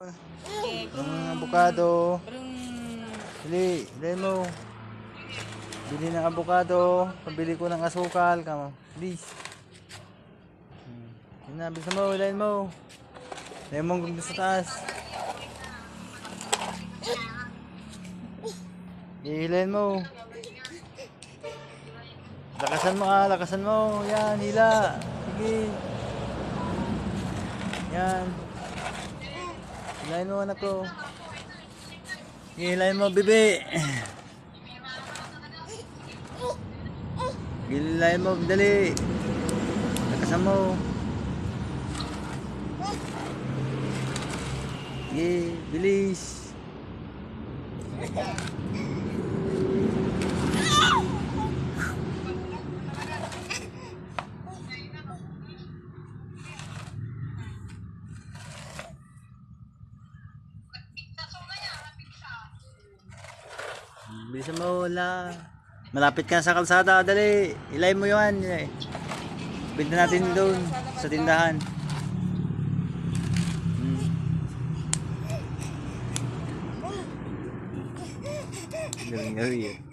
Ng avocado. Bili, bilhin mo. Bili ng avocado. Pabili ko ng asukal. Kamo, please. Yun na, bilisan mo, bilhin mo. Bilhin mo hanggang sa taas. Bilhin mo. Lakasan mo lakasan mo. Yan, hila. Sige. Yan. Hilahin mo anak ko. Hilahin mo bebe. Hilahin mo dali. Lakasan mo. Sige, bilis. Bilisan mo, wala. Malapit ka sa kalsada, dali. Ilay mo yun. Pinta natin doon sa tindahan. Galing-galing.